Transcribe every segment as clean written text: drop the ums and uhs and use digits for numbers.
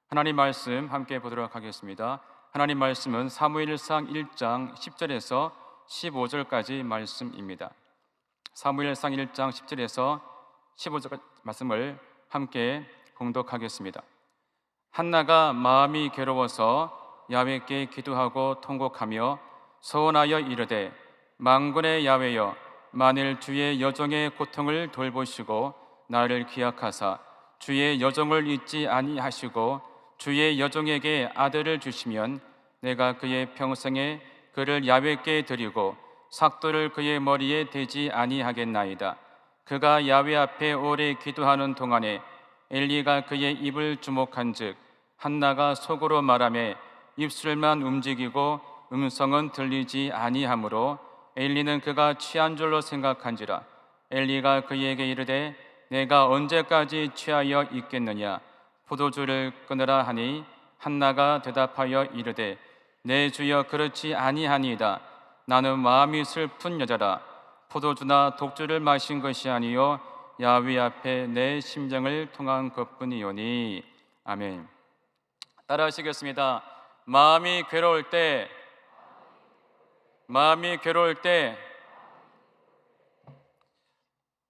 하나님 말씀 함께 보도록 하겠습니다. 하나님 말씀은 사무엘상 1장 10절에서 15절까지 말씀입니다. 사무엘상 1장 10절에서 15절 말씀을 함께 봉독하겠습니다. 한나가 마음이 괴로워서 야훼께 기도하고 통곡하며 서원하여 이르되, 만군의 야훼여, 만일 주의 여종의 고통을 돌보시고 나를 기억하사 주의 여종을 잊지 아니하시고 주의 여종에게 아들을 주시면 내가 그의 평생에 그를 야훼께 드리고 삭도를 그의 머리에 대지 아니하겠나이다. 그가 야훼 앞에 오래 기도하는 동안에 엘리가 그의 입을 주목한즉 한나가 속으로 말하매 입술만 움직이고 음성은 들리지 아니하므로 엘리는 그가 취한 줄로 생각한지라. 엘리가 그에게 이르되 내가 언제까지 취하여 있겠느냐? 포도주를 끊으라 하니 한나가 대답하여 이르되 내 주여 그렇지 아니하니이다. 나는 마음이 슬픈 여자라. 포도주나 독주를 마신 것이 아니요 야훼 앞에 내 심정을 통한 것뿐이오니. 아멘. 따라하시겠습니다. 마음이 괴로울 때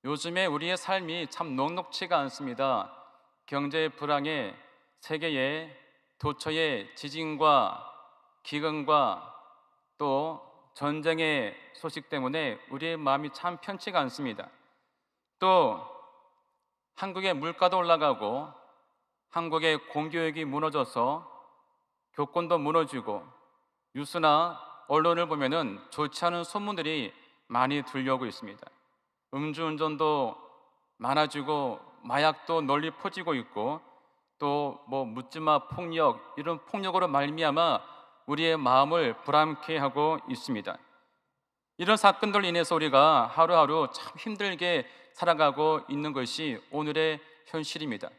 요즘에 우리의 삶이 참 녹록치가 않습니다. 경제 불황에 세계의 도처의 지진과 기근과 또 전쟁의 소식 때문에 우리의 마음이 참 편치가 않습니다. 또 한국의 물가도 올라가고 한국의 공교육이 무너져서 교권도 무너지고 뉴스나 언론을 보면은 좋지 않은 소문들이 많이 들려오고 있습니다. 음주운전도 많아지고 마약도 널리 퍼지고 있고 또 묻지마 폭력, 이런 폭력으로 말미암아 우리의 마음을 불안케 하고 있습니다. 이런 사건들로 인해서 우리가 하루하루 참 힘들게 살아가고 있는 것이 오늘의 현실입니다.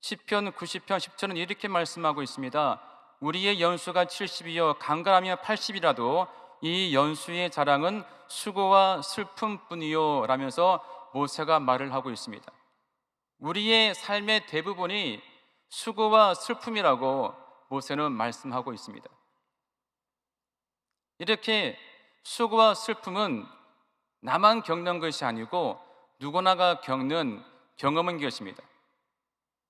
시편 90편 10절은 이렇게 말씀하고 있습니다. 우리의 연수가 70이요 강건하며 80이라도 이 연수의 자랑은 수고와 슬픔뿐이요 라면서 모세가 말을 하고 있습니다. 우리의 삶의 대부분이 수고와 슬픔이라고 모세는 말씀하고 있습니다. 이렇게 수고와 슬픔은 나만 겪는 것이 아니고 누구나가 겪는 경험인 것입니다.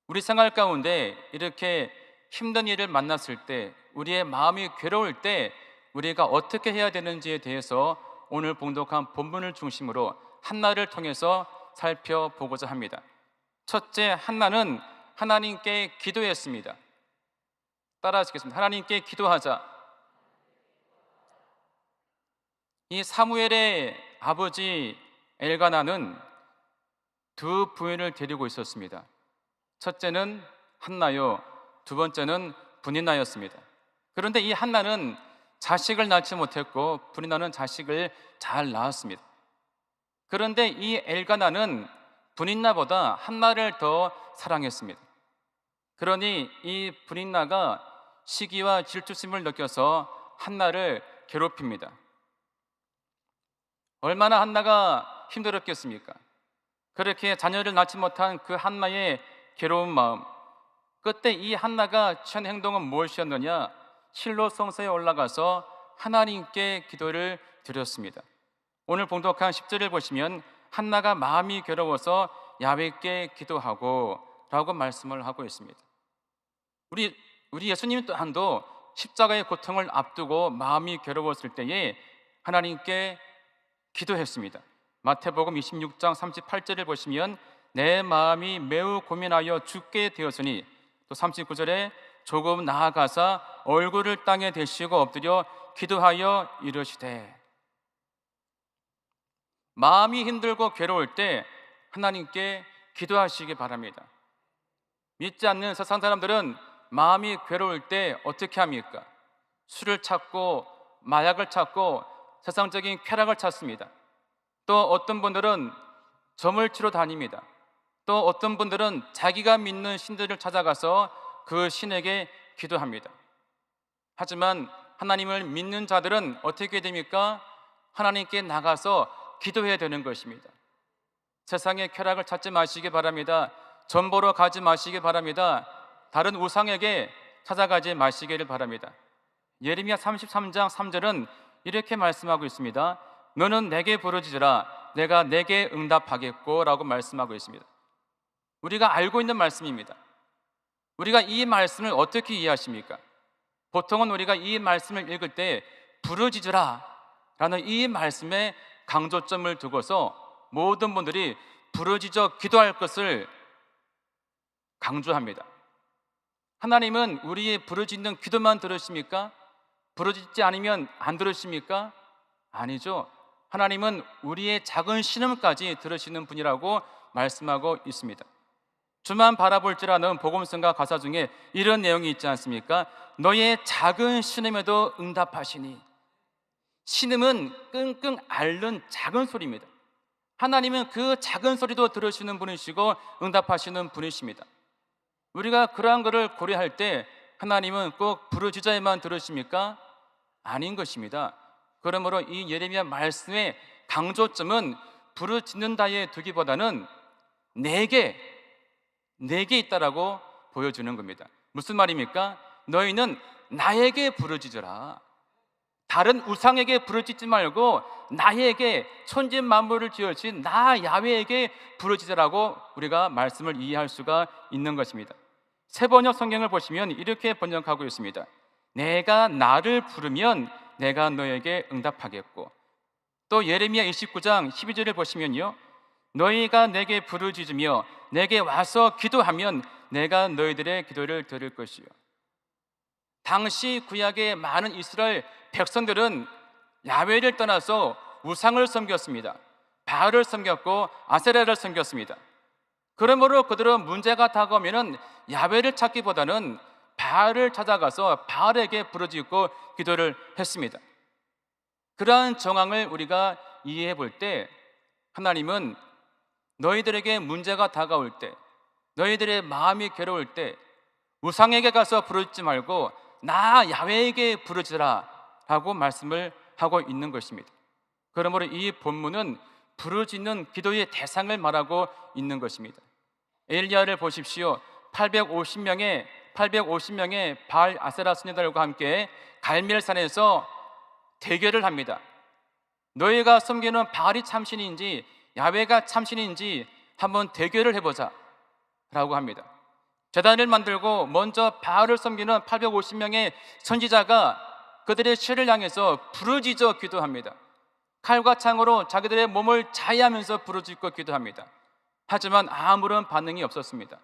우리 생활 가운데 이렇게 힘든 일을 만났을 때, 우리의 마음이 괴로울 때 우리가 어떻게 해야 되는지에 대해서 오늘 봉독한 본문을 중심으로 한나를 통해서 살펴보고자 합니다. 첫째, 한나는 하나님께 기도했습니다. 따라하시겠습니다. 하나님께 기도하자. 이 사무엘의 아버지 엘가나는 두 부인을 데리고 있었습니다. 첫째는 한나요, 두 번째는 브니나였습니다. 그런데 이 한나는 자식을 낳지 못했고 브니나는 자식을 잘 낳았습니다. 그런데 이 엘가나는 브니나보다 한나를 더 사랑했습니다. 그러니 이 브니나가 시기와 질투심을 느껴서 한나를 괴롭힙니다. 얼마나 한나가 힘들었겠습니까? 그렇게 자녀를 낳지 못한 그 한나의 괴로운 마음, 그때 이 한나가 취한 행동은 무엇이었느냐? 실로 성소에 올라가서 하나님께 기도를 드렸습니다. 오늘 봉독한 10절을 보시면 한나가 마음이 괴로워서 야훼께 기도하고 라고 말씀을 하고 있습니다. 우리 예수님 또한도 십자가의 고통을 앞두고 마음이 괴로웠을 때에 하나님께 기도했습니다. 마태복음 26장 38절을 보시면 내 마음이 매우 고민하여 죽게 되었으니, 또 39절에 조금 나아가사 얼굴을 땅에 대시고 엎드려 기도하여 이르시되. 마음이 힘들고 괴로울 때 하나님께 기도하시기 바랍니다. 믿지 않는 세상 사람들은 마음이 괴로울 때 어떻게 합니까? 술을 찾고 마약을 찾고 세상적인 쾌락을 찾습니다. 또 어떤 분들은 점을 치러 다닙니다. 또 어떤 분들은 자기가 믿는 신들을 찾아가서 그 신에게 기도합니다. 하지만 하나님을 믿는 자들은 어떻게 됩니까? 하나님께 나가서 기도해야 되는 것입니다. 세상의 쾌락을 찾지 마시기 바랍니다. 점 보러 가지 마시기 바랍니다. 다른 우상에게 찾아가지 마시기를 바랍니다. 예레미야 33장 3절은 이렇게 말씀하고 있습니다. 너는 내게 부르짖으라 내가 내게 응답하겠고 라고 말씀하고 있습니다. 우리가 알고 있는 말씀입니다. 우리가 이 말씀을 어떻게 이해하십니까? 보통은 우리가 이 말씀을 읽을 때 부르짖으라 라는 이 말씀에 강조점을 두고서 모든 분들이 부르짖어 기도할 것을 강조합니다. 하나님은 우리의 부르짖는 기도만 들으십니까? 부르짖지 않으면 안 들으십니까? 아니죠. 하나님은 우리의 작은 신음까지 들으시는 분이라고 말씀하고 있습니다. 주만 바라볼지라는 복음성가 가사 중에 이런 내용이 있지 않습니까? 너의 작은 신음에도 응답하시니. 신음은 끙끙 앓는 작은 소리입니다. 하나님은 그 작은 소리도 들으시는 분이시고 응답하시는 분이십니다. 우리가 그러한 것을 고려할 때 하나님은 꼭 부르짖어야만 들으십니까? 아닌 것입니다. 그러므로 이 예레미야 말씀의 강조점은 부르짖는다에 두기보다는 내게 있다라고 보여주는 겁니다. 무슨 말입니까? 너희는 나에게 부르짖으라. 다른 우상에게 부르짖지 말고 나에게 천지 만물을 지으신 나 야훼에게 부르짖으라고 우리가 말씀을 이해할 수가 있는 것입니다. 새번역 성경을 보시면 이렇게 번역하고 있습니다. 내가 나를 부르면 내가 너에게 응답하겠고, 또 예레미야 29장 12절을 보시면요, 너희가 내게 부르짖으며 내게 와서 기도하면 내가 너희들의 기도를 들을 것이요. 당시 구약의 많은 이스라엘 백성들은 야훼를 떠나서 우상을 섬겼습니다. 바알을 섬겼고 아세라를 섬겼습니다. 그러므로 그들은 문제가 다가오면 야훼를 찾기보다는 바알을 찾아가서 바알에게 부르짖고 기도를 했습니다. 그러한 정황을 우리가 이해해 볼 때 하나님은 너희들에게 문제가 다가올 때, 너희들의 마음이 괴로울 때 우상에게 가서 부르짖지 말고 나 야훼에게 부르짖으라 라고 말씀을 하고 있는 것입니다. 그러므로 이 본문은 부르짖는 기도의 대상을 말하고 있는 것입니다. 엘리야를 보십시오. 850명의 바알 아세라 수녀들과 함께 갈멜산에서 대결을 합니다. 너희가 섬기는 바알이 참신인지 야훼가 참신인지 한번 대결을 해보자 라고 합니다. 제단을 만들고 먼저 바알을 섬기는 850명의 선지자가 그들의 신을 향해서 부르짖어 기도합니다. 칼과 창으로 자기들의 몸을 자해하면서 부르짖고 기도합니다. 하지만 아무런 반응이 없었습니다.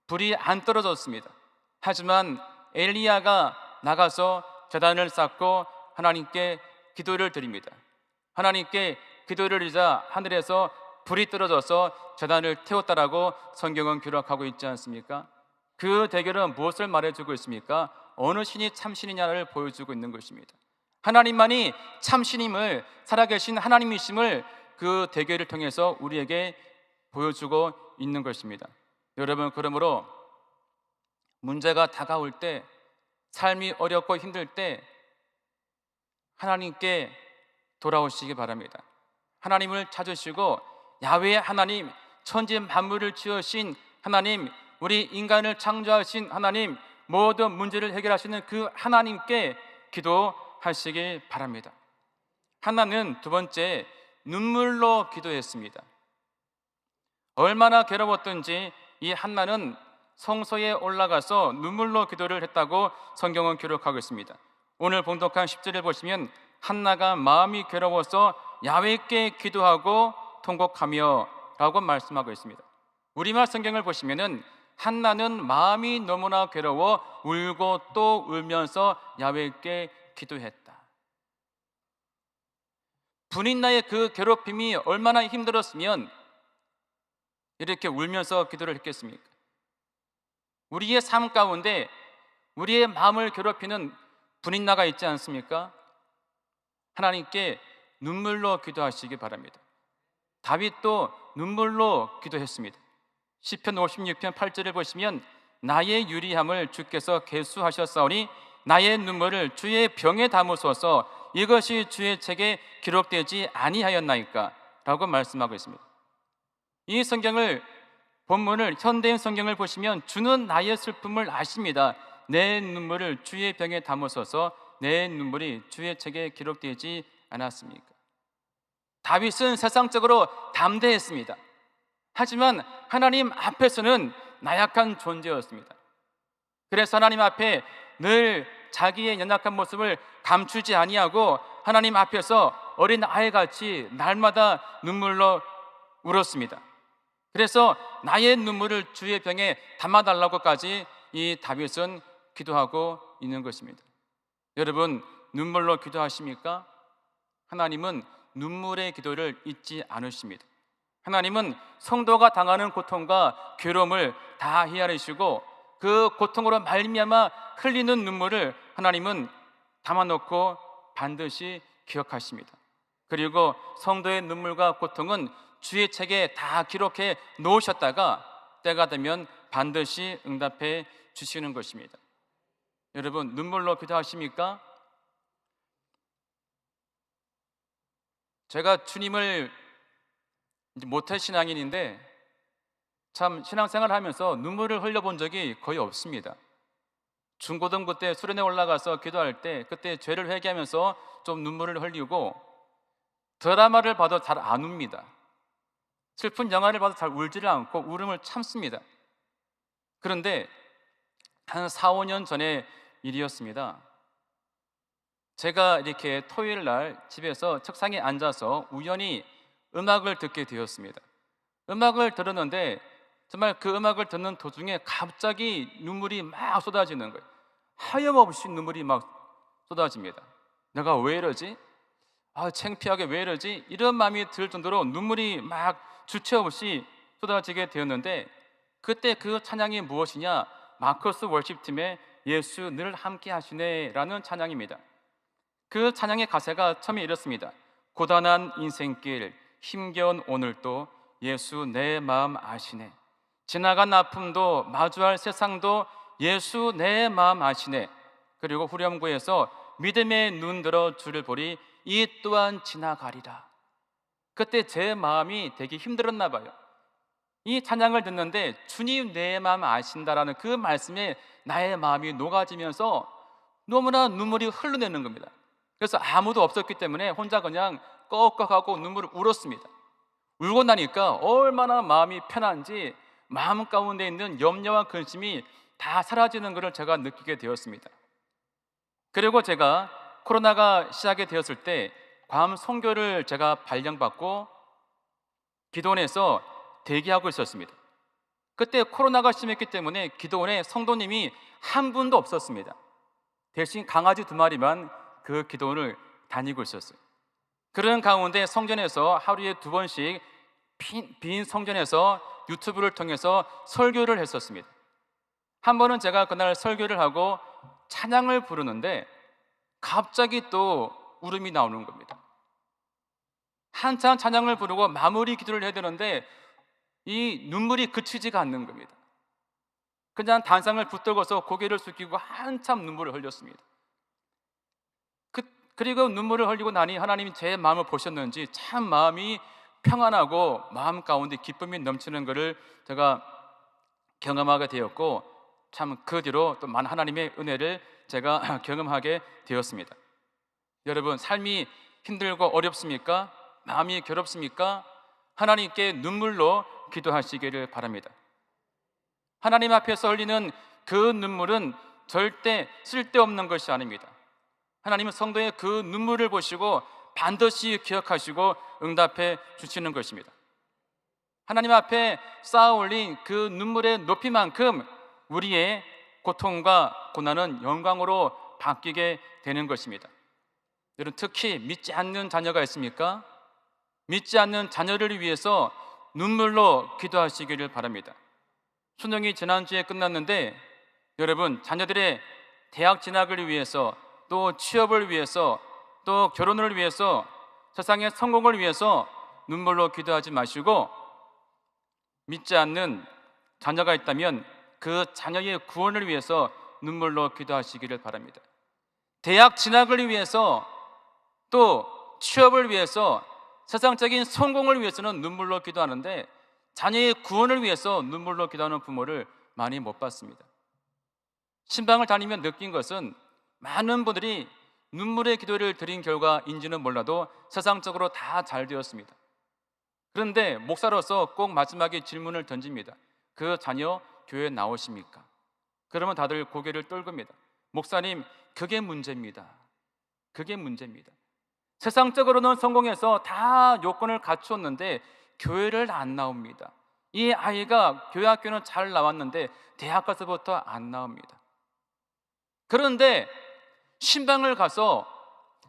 불이 안 떨어졌습니다. 하지만 엘리야가 나가서 제단을 쌓고 하나님께 기도를 드립니다. 하나님께 기도를 드리자 하늘에서 불이 떨어져서 제단을 태웠다라고 성경은 기록하고 있지 않습니까? 그 대결은 무엇을 말해주고 있습니까? 어느 신이 참신이냐를 보여주고 있는 것입니다. 하나님만이 참신임을, 살아계신 하나님이심을 그 대결을 통해서 우리에게 보여주고 있는 것입니다. 여러분, 그러므로 문제가 다가올 때, 삶이 어렵고 힘들 때 하나님께 돌아오시기 바랍니다. 하나님을 찾으시고 야훼 하나님, 천지 만물을 지으신 하나님, 우리 인간을 창조하신 하나님, 모든 문제를 해결하시는 그 하나님께 기도하시길 바랍니다. 하나는 두 번째, 눈물로 기도했습니다. 얼마나 괴로웠던지 이 한나는 성소에 올라가서 눈물로 기도를 했다고 성경은 기록하고 있습니다. 오늘 봉독한 10절을 보시면 한나가 마음이 괴로워서 야훼께 기도하고 통곡하며 라고 말씀하고 있습니다. 우리말 성경을 보시면은 한나는 마음이 너무나 괴로워 울고 또 울면서 야훼께 기도했다. 분인나의 그 괴롭힘이 얼마나 힘들었으면 이렇게 울면서 기도를 했겠습니까? 우리의 삶 가운데 우리의 마음을 괴롭히는 분인나가 있지 않습니까? 하나님께 눈물로 기도하시기 바랍니다. 다윗도 눈물로 기도했습니다. 시편 56편 8절을 보시면 나의 유리함을 주께서 계수하셨사오니 나의 눈물을 주의 병에 담으소서 이것이 주의 책에 기록되지 아니하였나이까? 라고 말씀하고 있습니다. 이 성경을 본문을 현대인 성경을 보시면 주는 나의 슬픔을 아십니다. 내 눈물을 주의 병에 담으소서. 내 눈물이 주의 책에 기록되지 않았습니까? 다윗은 세상적으로 담대했습니다. 하지만 하나님 앞에서는 나약한 존재였습니다. 그래서 하나님 앞에 늘 자기의 연약한 모습을 감추지 아니하고 하나님 앞에서 어린 아이같이 날마다 눈물로 울었습니다. 그래서 나의 눈물을 주의 병에 담아달라고까지 이 다윗은 기도하고 있는 것입니다. 여러분, 눈물로 기도하십니까? 하나님은 눈물의 기도를 잊지 않으십니다. 하나님은 성도가 당하는 고통과 괴로움을 다 헤아리시고 그 고통으로 말미암아 흘리는 눈물을 하나님은 담아놓고 반드시 기억하십니다. 그리고 성도의 눈물과 고통은 주의 책에 다 기록해 놓으셨다가 때가 되면 반드시 응답해 주시는 것입니다. 여러분, 눈물로 기도하십니까? 제가 주님을 모태 신앙인인데 참 신앙생활을 하면서 눈물을 흘려본 적이 거의 없습니다. 중고등부 때 수련회 올라가서 기도할 때 그때 죄를 회개하면서 좀 눈물을 흘리고 드라마를 봐도 잘 안 웁니다. 슬픈 영화를 봐도 잘 울지를 않고 울음을 참습니다. 그런데 한 4, 5년 전의 일이었습니다. 제가 이렇게 토요일 날 집에서 책상에 앉아서 우연히 음악을 듣게 되었습니다. 음악을 들었는데 정말 그 음악을 듣는 도중에 갑자기 눈물이 막 쏟아지는 거예요. 하염없이 눈물이 막 쏟아집니다. 내가 왜 이러지? 창피하게 왜 이러지? 이런 마음이 들 정도로 눈물이 막 주체 없이 쏟아지게 되었는데 그때 그 찬양이 무엇이냐? 마커스 월십팀의 예수 늘 함께 하시네 라는 찬양입니다. 그 찬양의 가사가 처음에 이렇습니다. 고단한 인생길 힘겨운 오늘도 예수 내 마음 아시네. 지나간 아픔도 마주할 세상도 예수 내 마음 아시네. 그리고 후렴구에서 믿음의 눈 들어 주를 보리 이 또한 지나가리라. 그때 제 마음이 되게 힘들었나 봐요. 이 찬양을 듣는데 주님 내 마음 아신다라는 그 말씀에 나의 마음이 녹아지면서 너무나 눈물이 흘러내는 겁니다. 그래서 아무도 없었기 때문에 혼자 그냥 꺽꺽하고 눈물을 울었습니다. 울고 나니까 얼마나 마음이 편한지 마음 가운데 있는 염려와 근심이 다 사라지는 것을 제가 느끼게 되었습니다. 그리고 제가 코로나가 시작이 되었을 때 괌 선교를 제가 발령받고 기도원에서 대기하고 있었습니다. 그때 코로나가 심했기 때문에 기도원에 성도님이 한 분도 없었습니다. 대신 강아지 2마리만 그 기도원을 다니고 있었어요. 그런 가운데 성전에서 하루에 2번씩 빈 성전에서 유튜브를 통해서 설교를 했었습니다. 한 번은 제가 그날 설교를 하고 찬양을 부르는데 갑자기 또 울음이 나오는 겁니다. 한참 찬양을 부르고 마무리 기도를 해야 되는데 이 눈물이 그치지가 않는 겁니다. 그냥 단상을 붙들고서 고개를 숙이고 한참 눈물을 흘렸습니다. 그리고 눈물을 흘리고 나니 하나님이 제 마음을 보셨는지 참 마음이 평안하고 마음 가운데 기쁨이 넘치는 것을 제가 경험하게 되었고 참 그 뒤로 또 많은 하나님의 은혜를 제가 경험하게 되었습니다. 여러분, 삶이 힘들고 어렵습니까? 마음이 괴롭습니까? 하나님께 눈물로 기도하시기를 바랍니다. 하나님 앞에서 흘리는 그 눈물은 절대 쓸데없는 것이 아닙니다. 하나님은 성도의 그 눈물을 보시고 반드시 기억하시고 응답해 주시는 것입니다. 하나님 앞에 쌓아 올린 그 눈물의 높이만큼 우리의 고통과 고난은 영광으로 바뀌게 되는 것입니다. 여러분, 특히 믿지 않는 자녀가 있습니까? 믿지 않는 자녀를 위해서 눈물로 기도하시기를 바랍니다. 수능이 지난주에 끝났는데 여러분, 자녀들의 대학 진학을 위해서 또 취업을 위해서 또 결혼을 위해서 세상의 성공을 위해서 눈물로 기도하지 마시고 믿지 않는 자녀가 있다면 그 자녀의 구원을 위해서 눈물로 기도하시기를 바랍니다. 대학 진학을 위해서 또 취업을 위해서 세상적인 성공을 위해서는 눈물로 기도하는데 자녀의 구원을 위해서 눈물로 기도하는 부모를 많이 못 봤습니다. 신방을 다니며 느낀 것은 많은 분들이 눈물의 기도를 드린 결과인지는 몰라도 세상적으로 다 잘 되었습니다. 그런데 목사로서 꼭 마지막에 질문을 던집니다. 그 자녀 교회 나오십니까? 그러면 다들 고개를 떨굽니다. 목사님, 그게 문제입니다. 그게 문제입니다. 세상적으로는 성공해서 다 요건을 갖추었는데 교회를 안 나옵니다. 이 아이가 교회 학교는 잘 나왔는데 대학 가서부터 안 나옵니다. 그런데 신방을 가서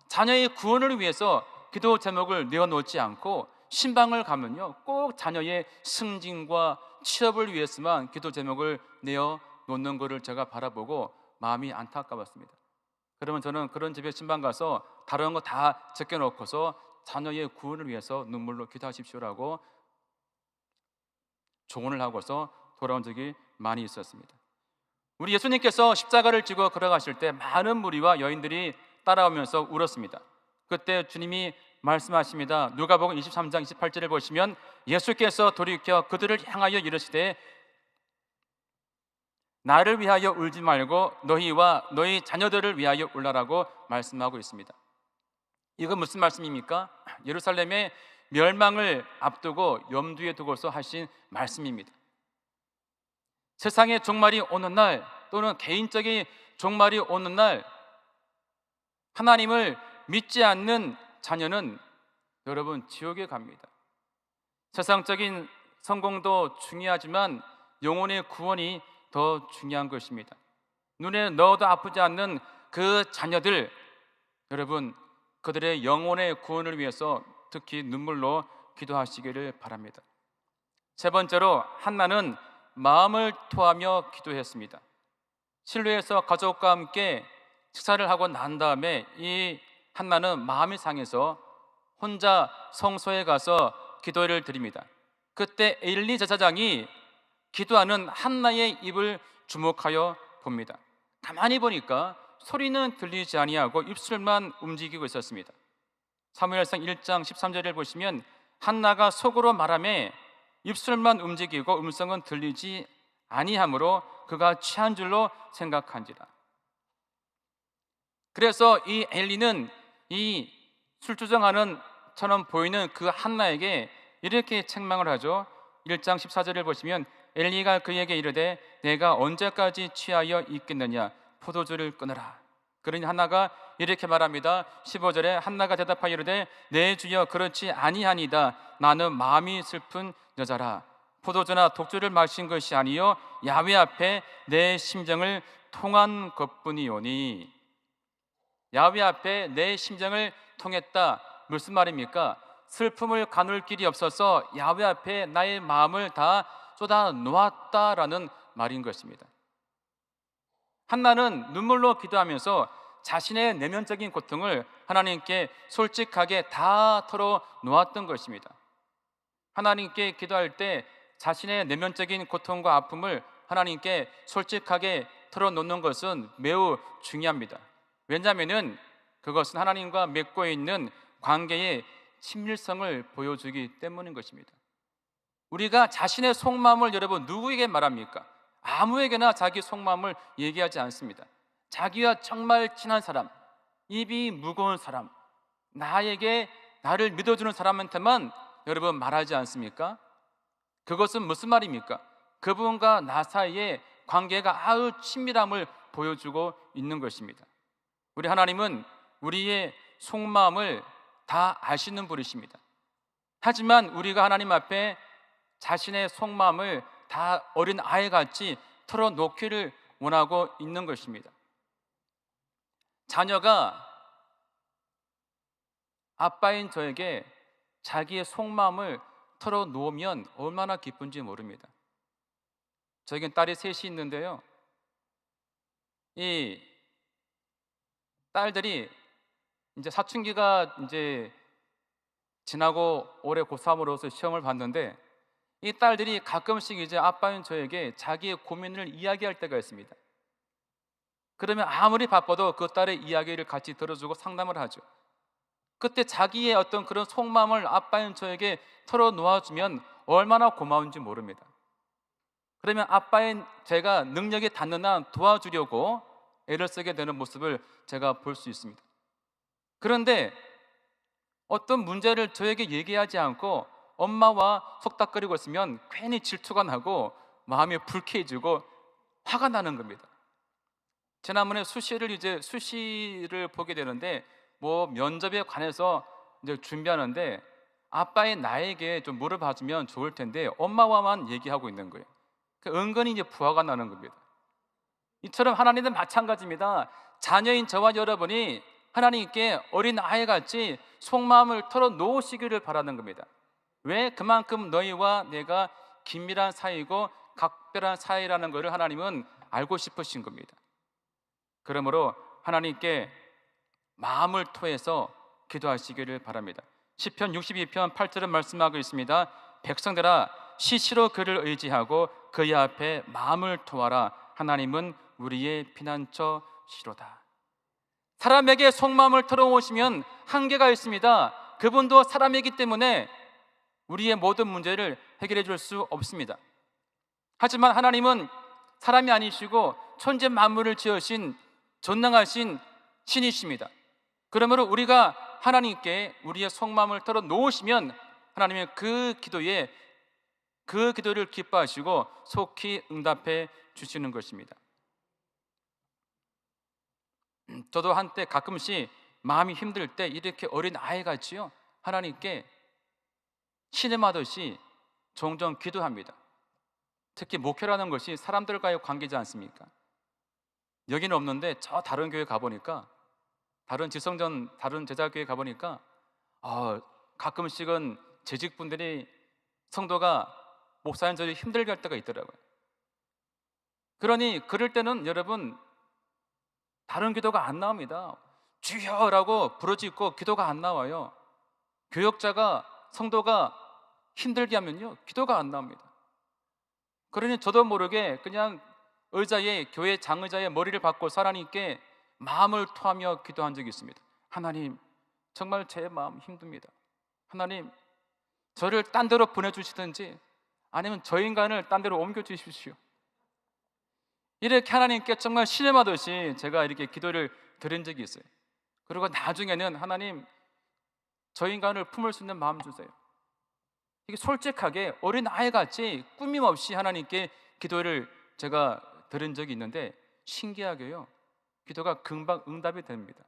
자녀의 구원을 위해서 기도 제목을 내어놓지 않고 신방을 가면요, 꼭 자녀의 승진과 취업을 위해서만 기도 제목을 내어놓는 것을 제가 바라보고 마음이 안타까웠습니다. 그러면 저는 그런 집에 신방 가서 다른 거 다 제껴놓고서 자녀의 구원을 위해서 눈물로 기도하십시오라고 조언을 하고서 돌아온 적이 많이 있었습니다. 우리 예수님께서 십자가를 지고 걸어가실 때 많은 무리와 여인들이 따라오면서 울었습니다. 그때 주님이 말씀하십니다. 누가복음 23장 28절을 보시면 예수께서 돌이켜 그들을 향하여 이르시되 나를 위하여 울지 말고 너희와 너희 자녀들을 위하여 울라라고 말씀하고 있습니다. 이건 무슨 말씀입니까? 예루살렘의 멸망을 앞두고 염두에 두고서 하신 말씀입니다. 세상의 종말이 오는 날, 또는 개인적인 종말이 오는 날, 하나님을 믿지 않는 자녀는 여러분 지옥에 갑니다. 세상적인 성공도 중요하지만 영혼의 구원이 더 중요한 것입니다. 눈에 넣어도 아프지 않는 그 자녀들, 여러분 그들의 영혼의 구원을 위해서 특히 눈물로 기도하시기를 바랍니다. 세 번째로 한나는 마음을 토하며 기도했습니다. 실로에서 가족과 함께 식사를 하고 난 다음에 이 한나는 마음이 상해서 혼자 성소에 가서 기도를 드립니다. 그때 엘리 제사장이 기도하는 한나의 입을 주목하여 봅니다. 가만히 보니까 소리는 들리지 아니하고 입술만 움직이고 있었습니다. 사무엘상 1장 13절을 보시면 한나가 속으로 말하며 입술만 움직이고 음성은 들리지 아니하므로 그가 취한 줄로 생각한지라. 그래서 이 엘리는 이 술주정하는 처럼 보이는 그 한나에게 이렇게 책망을 하죠. 1장 14절을 보시면 엘리가 그에게 이르되 내가 언제까지 취하여 있겠느냐, 포도주를 끊으라. 그러니 한나가 이렇게 말합니다. 15절에 한나가 대답하여 이르되 내 주여 그렇지 아니하니이다. 나는 마음이 슬픈 여자라. 포도주나 독주를 마신 것이 아니요 야훼 앞에 내 심정을 통한 것뿐이오니. 야훼 앞에 내 심정을 통했다. 무슨 말입니까? 슬픔을 가눌 길이 없어서 야훼 앞에 나의 마음을 다 쏟아 놓았다라는 말인 것입니다. 한나는 눈물로 기도하면서 자신의 내면적인 고통을 하나님께 솔직하게 다 털어 놓았던 것입니다. 하나님께 기도할 때 자신의 내면적인 고통과 아픔을 하나님께 솔직하게 털어놓는 것은 매우 중요합니다. 왜냐하면 그것은 하나님과 맺고 있는 관계의 친밀성을 보여주기 때문인 것입니다. 우리가 자신의 속마음을 여러분 누구에게 말합니까? 아무에게나 자기 속마음을 얘기하지 않습니다. 자기와 정말 친한 사람, 입이 무거운 사람, 나에게 나를 믿어주는 사람한테만 여러분 말하지 않습니까? 그것은 무슨 말입니까? 그분과 나 사이의 관계가 아주 친밀함을 보여주고 있는 것입니다. 우리 하나님은 우리의 속마음을 다 아시는 분이십니다. 하지만 우리가 하나님 앞에 자신의 속마음을 다 어린 아이같이 털어놓기를 원하고 있는 것입니다. 자녀가 아빠인 저에게 자기의 속마음을 털어놓으면 얼마나 기쁜지 모릅니다. 저에겐 딸이 셋이 있는데요, 이 딸들이 이제 사춘기가 이제 지나고 올해 고3으로서 시험을 봤는데 이 딸들이 가끔씩 이제 아빠인 저에게 자기의 고민을 이야기할 때가 있습니다. 그러면 아무리 바빠도 그 딸의 이야기를 같이 들어주고 상담을 하죠. 그때 자기의 어떤 그런 속마음을 아빠인 저에게 털어놓아주면 얼마나 고마운지 모릅니다. 그러면 아빠의 제가 능력이 닿는 한 도와주려고 애를 쓰게 되는 모습을 제가 볼 수 있습니다. 그런데 어떤 문제를 저에게 얘기하지 않고 엄마와 속닥거리고 있으면 괜히 질투가 나고 마음이 불쾌해지고 화가 나는 겁니다. 지난번에 수시를 보게 되는데 면접에 관해서 이제 준비하는데 아빠의 나에게 좀 물어봐주면 좋을 텐데 엄마와만 얘기하고 있는 거예요. 은근히 이제 부화가 나는 겁니다. 이처럼 하나님은 마찬가지입니다. 자녀인 저와 여러분이 하나님께 어린 아이같이 속마음을 털어놓으시기를 바라는 겁니다. 왜? 그만큼 너희와 내가 긴밀한 사이고 각별한 사이라는 것을 하나님은 알고 싶으신 겁니다. 그러므로 하나님께 마음을 토해서 기도하시기를 바랍니다. 시편 62편 8절은 말씀하고 있습니다. 백성들아 시시로 그를 의지하고 그의 앞에 마음을 토하라. 하나님은 우리의 피난처시로다. 사람에게 속마음을 털어놓으시면 한계가 있습니다. 그분도 사람이기 때문에 우리의 모든 문제를 해결해 줄 수 없습니다. 하지만 하나님은 사람이 아니시고 천지 만물을 지으신 전능하신 신이십니다. 그러므로 우리가 하나님께 우리의 속마음을 털어놓으시면 하나님은 그 기도를 기뻐하시고 속히 응답해 주시는 것입니다. 저도 한때 가끔씩 마음이 힘들 때 이렇게 어린 아이같이요 하나님께 신음하듯이 종종 기도합니다. 특히 목회라는 것이 사람들과의 관계지 않습니까? 여기는 없는데 저 다른 교회 가보니까 다른 제자교회 가보니까 가끔씩은 재직분들이 성도가 목사님 저를 힘들게 할 때가 있더라고요. 그러니 그럴 때는 여러분 다른 기도가 안 나옵니다. 주여라고 부르짖고 기도가 안 나와요. 교역자가 성도가 힘들게 하면요 기도가 안 나옵니다. 그러니 저도 모르게 그냥 교회 장의자의 머리를 받고 하나님께 마음을 토하며 기도한 적이 있습니다. 하나님 정말 제 마음 힘듭니다. 하나님 저를 딴 데로 보내주시든지 아니면 저 인간을 딴 데로 옮겨주십시오. 이렇게 하나님께 정말 신음하듯이 제가 이렇게 기도를 드린 적이 있어요. 그리고 나중에는 하나님 저 인간을 품을 수 있는 마음 주세요. 이게 솔직하게 어린 아이같이 꾸밈없이 하나님께 기도를 제가 드린 적이 있는데 신기하게요 기도가 금방 응답이 됩니다.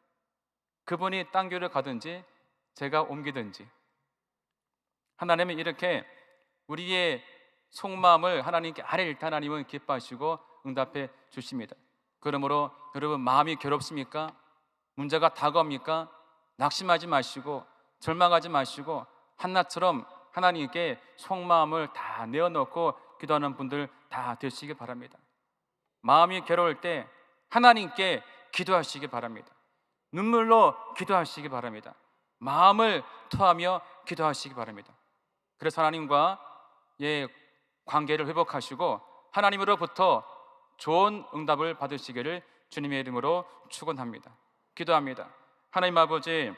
그분이 딴 교회를 가든지 제가 옮기든지 하나님은 이렇게 우리의 속마음을 하나님께 아뢰일 때 하나님은 기뻐하시고 응답해 주십니다. 그러므로 여러분 마음이 괴롭습니까? 문제가 다가옵니까? 낙심하지 마시고 절망하지 마시고 한나처럼 하나님께 속마음을 다 내어놓고 기도하는 분들 다 되시기 바랍니다. 마음이 괴로울 때 하나님께 기도하시기 바랍니다. 눈물로 기도하시기 바랍니다. 마음을 토하며 기도하시기 바랍니다. 그래서 하나님과의 관계를 회복하시고 하나님으로부터 좋은 응답을 받으시기를 주님의 이름으로 축원합니다. 기도합니다. 하나님 아버지,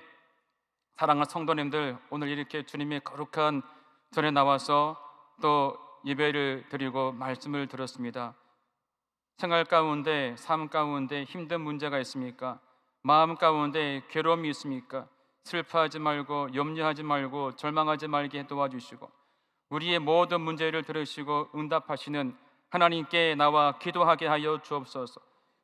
사랑하는 성도님들, 오늘 이렇게 주님의 거룩한 전에 나와서 또 예배를 드리고 말씀을 들었습니다. 생활 가운데, 삶 가운데 힘든 문제가 있습니까? 마음 가운데 괴로움이 있습니까? 슬퍼하지 말고 염려하지 말고 절망하지 말게 도와주시고 우리의 모든 문제를 들으시고 응답하시는 하나님께 나와 기도하게 하여 주옵소서.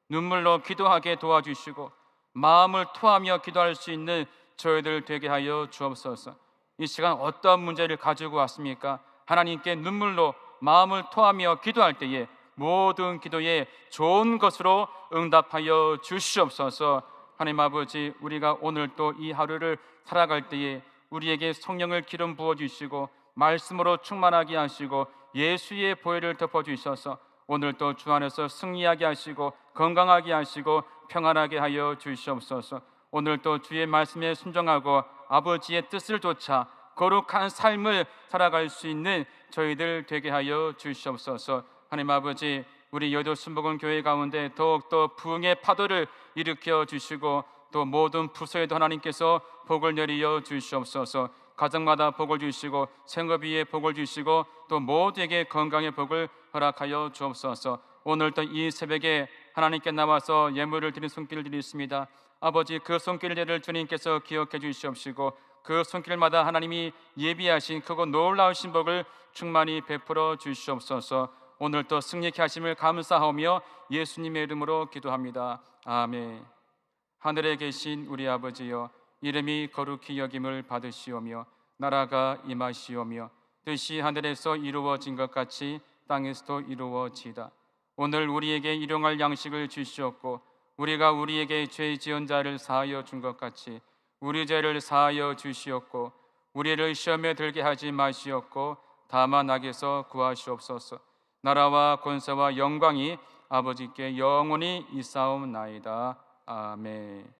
눈물로 기도하게 도와주시고 마음을 토하며 기도할 수 있는 저희들 되게 하여 주옵소서. 이 시간 어떠한 문제를 가지고 왔습니까? 하나님께 눈물로 마음을 토하며 기도할 때에 모든 기도에 좋은 것으로 응답하여 주시옵소서. 하나님 아버지, 우리가 오늘 또 이 하루를 살아갈 때에 우리에게 성령을 기름 부어주시고 말씀으로 충만하게 하시고 예수의 보혈을 덮어주셔서 오늘 또 주 안에서 승리하게 하시고 건강하게 하시고 평안하게 하여 주시옵소서. 오늘 또 주의 말씀에 순종하고 아버지의 뜻을 좇아 거룩한 삶을 살아갈 수 있는 저희들 되게 하여 주시옵소서. 하나님 아버지, 우리 여도 순복음 교회 가운데 더욱더 부흥의 파도를 일으켜 주시고 또 모든 부서에도 하나님께서 복을 내리어 주시옵소서. 가정마다 복을 주시고 생업 위에 복을 주시고 또 모두에게 건강의 복을 허락하여 주옵소서. 오늘도 이 새벽에 하나님께 나와서 예물을 드린 손길을 드리십니다. 아버지, 그 손길들을 주님께서 기억해 주시옵시고 그 손길마다 하나님이 예비하신 크고 놀라우신 복을 충만히 베풀어 주시옵소서. 오늘도 승리케 하심을 감사하며 예수님의 이름으로 기도합니다. 아멘. 하늘에 계신 우리 아버지여, 이름이 거룩히 여김을 받으시오며 나라가 임하시오며 뜻이 하늘에서 이루어진 것 같이 땅에서도 이루어지이다. 오늘 우리에게 일용할 양식을 주시옵고 우리가 우리에게 죄 지은 자를 사하여 준 것 같이 우리 죄를 사하여 주시옵고 우리를 시험에 들게 하지 마시옵고 다만 악에서 구하시옵소서. 나라와 권세와 영광이 아버지께 영원히 있사옵나이다. 아멘.